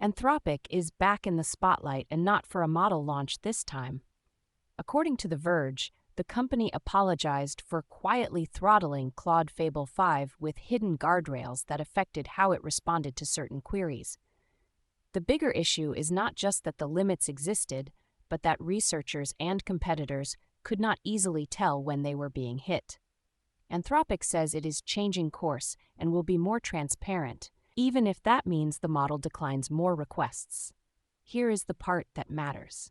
Anthropic is back in the spotlight and not for a model launch this time. According to The Verge, the company apologized for quietly throttling Claude Fable 5 with hidden guardrails that affected how it responded to certain queries. The bigger issue is not just that the limits existed, but that researchers and competitors could not easily tell when they were being hit. Anthropic says it is changing course and will be more transparent, even if that means the model declines more requests. Here is the part that matters.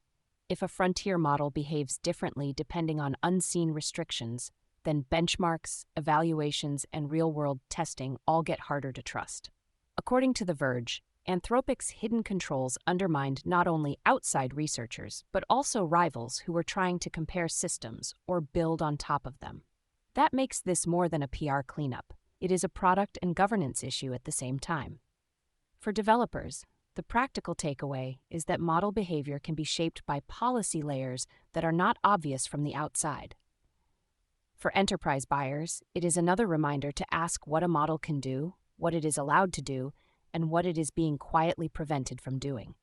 If a frontier model behaves differently depending on unseen restrictions, then benchmarks, evaluations, and real-world testing all get harder to trust. According to The Verge, Anthropic's hidden controls undermined not only outside researchers, but also rivals who were trying to compare systems or build on top of them. That makes this more than a PR cleanup. It is a product and governance issue at the same time. For developers, the practical takeaway is that model behavior can be shaped by policy layers that are not obvious from the outside. For enterprise buyers, it is another reminder to ask what a model can do, what it is allowed to do, and what it is being quietly prevented from doing.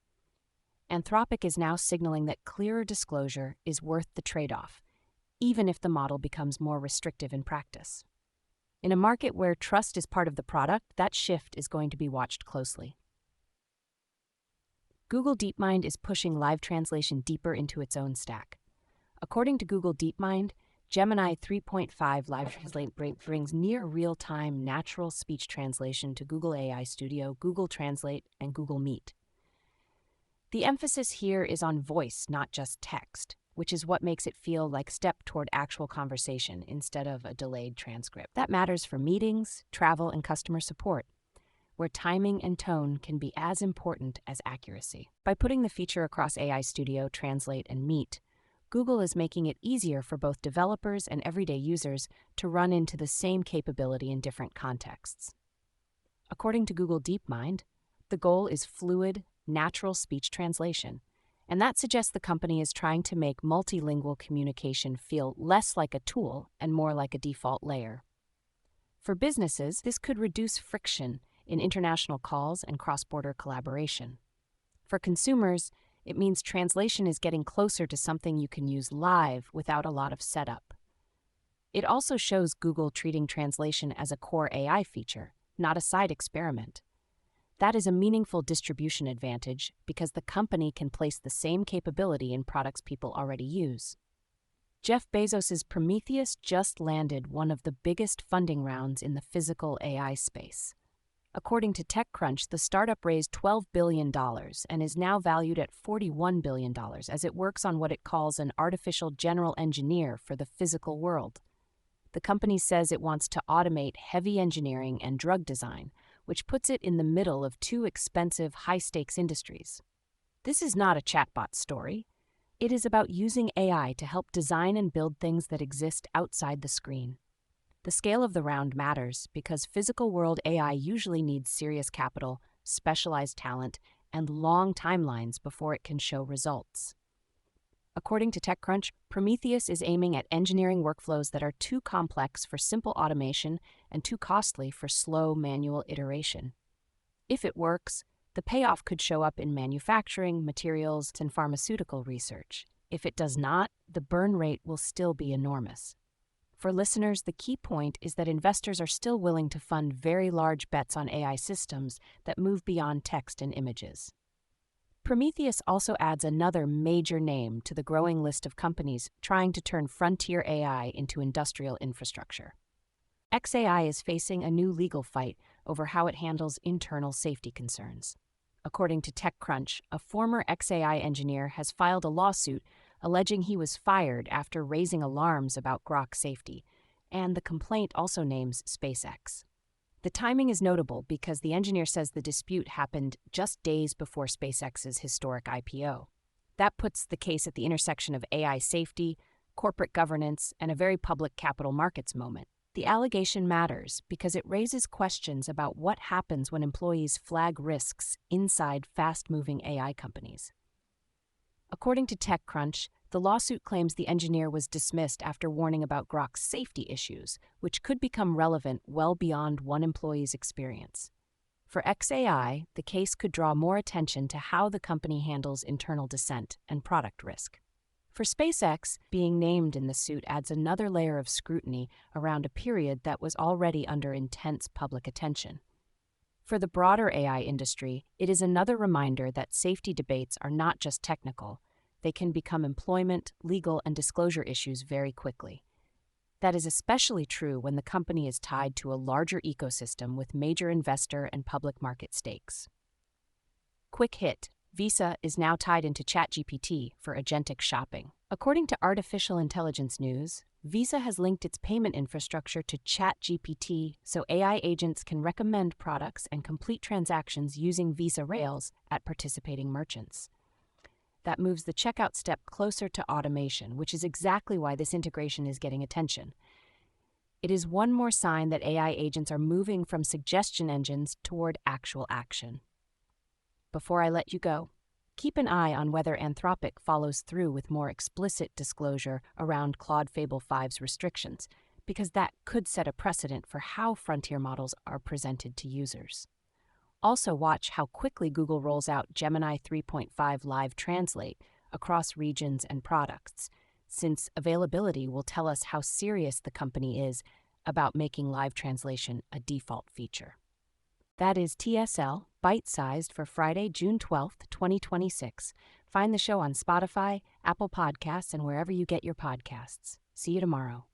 Anthropic is now signaling that clearer disclosure is worth the trade-off, even if the model becomes more restrictive in practice. In a market where trust is part of the product, that shift is going to be watched closely. Google DeepMind is pushing live translation deeper into its own stack. According to Google DeepMind, Gemini 3.5 Live Translate brings near real-time natural speech translation to Google AI Studio, Google Translate, and Google Meet. The emphasis here is on voice, not just text, which is what makes it feel like a step toward actual conversation instead of a delayed transcript. That matters for meetings, travel, and customer support, where timing and tone can be as important as accuracy. By putting the feature across AI Studio, Translate, and Meet, Google is making it easier for both developers and everyday users to run into the same capability in different contexts. According to Google DeepMind, the goal is fluid, natural speech translation, and that suggests the company is trying to make multilingual communication feel less like a tool and more like a default layer. For businesses, this could reduce friction in international calls and cross-border collaboration. For consumers, it means translation is getting closer to something you can use live without a lot of setup. It also shows Google treating translation as a core AI feature, not a side experiment. That is a meaningful distribution advantage because the company can place the same capability in products people already use. Jeff Bezos' Prometheus just landed one of the biggest funding rounds in the physical AI space. According to TechCrunch, the startup raised $12 billion and is now valued at $41 billion as it works on what it calls an artificial general engineer for the physical world. The company says it wants to automate heavy engineering and drug design, which puts it in the middle of two expensive, high-stakes industries. This is not a chatbot story. It is about using AI to help design and build things that exist outside the screen. The scale of the round matters because physical world AI usually needs serious capital, specialized talent, and long timelines before it can show results. According to TechCrunch, Prometheus is aiming at engineering workflows that are too complex for simple automation and too costly for slow manual iteration. If it works, the payoff could show up in manufacturing, materials, and pharmaceutical research. If it does not, the burn rate will still be enormous. For listeners, the key point is that investors are still willing to fund very large bets on AI systems that move beyond text and images. Prometheus also adds another major name to the growing list of companies trying to turn frontier AI into industrial infrastructure. xAI is facing a new legal fight over how it handles internal safety concerns. According to TechCrunch, a former xAI engineer has filed a lawsuit alleging he was fired after raising alarms about Grok safety, and the complaint also names SpaceX. The timing is notable because the engineer says the dispute happened just days before SpaceX's historic IPO. That puts the case at the intersection of AI safety, corporate governance, and a very public capital markets moment. The allegation matters because it raises questions about what happens when employees flag risks inside fast-moving AI companies. According to TechCrunch, the lawsuit claims the engineer was dismissed after warning about Grok's safety issues, which could become relevant well beyond one employee's experience. For XAI, the case could draw more attention to how the company handles internal dissent and product risk. For SpaceX, being named in the suit adds another layer of scrutiny around a period that was already under intense public attention. For the broader AI industry, it is another reminder that safety debates are not just technical. They can become employment, legal, and disclosure issues very quickly. That is especially true when the company is tied to a larger ecosystem with major investor and public market stakes. Quick hit: Visa is now tied into ChatGPT for agentic shopping. According to Artificial Intelligence News, Visa has linked its payment infrastructure to ChatGPT so AI agents can recommend products and complete transactions using Visa rails at participating merchants. That moves the checkout step closer to automation, which is exactly why this integration is getting attention. It is one more sign that AI agents are moving from suggestion engines toward actual action. Before I let you go, keep an eye on whether Anthropic follows through with more explicit disclosure around Claude Fable 5's restrictions, because that could set a precedent for how frontier models are presented to users. Also, watch how quickly Google rolls out Gemini 3.5 Live Translate across regions and products, since availability will tell us how serious the company is about making live translation a default feature. That is TSL, Byte Sized for Friday, June 12th, 2026. Find the show on Spotify, Apple Podcasts, and wherever you get your podcasts. See you tomorrow.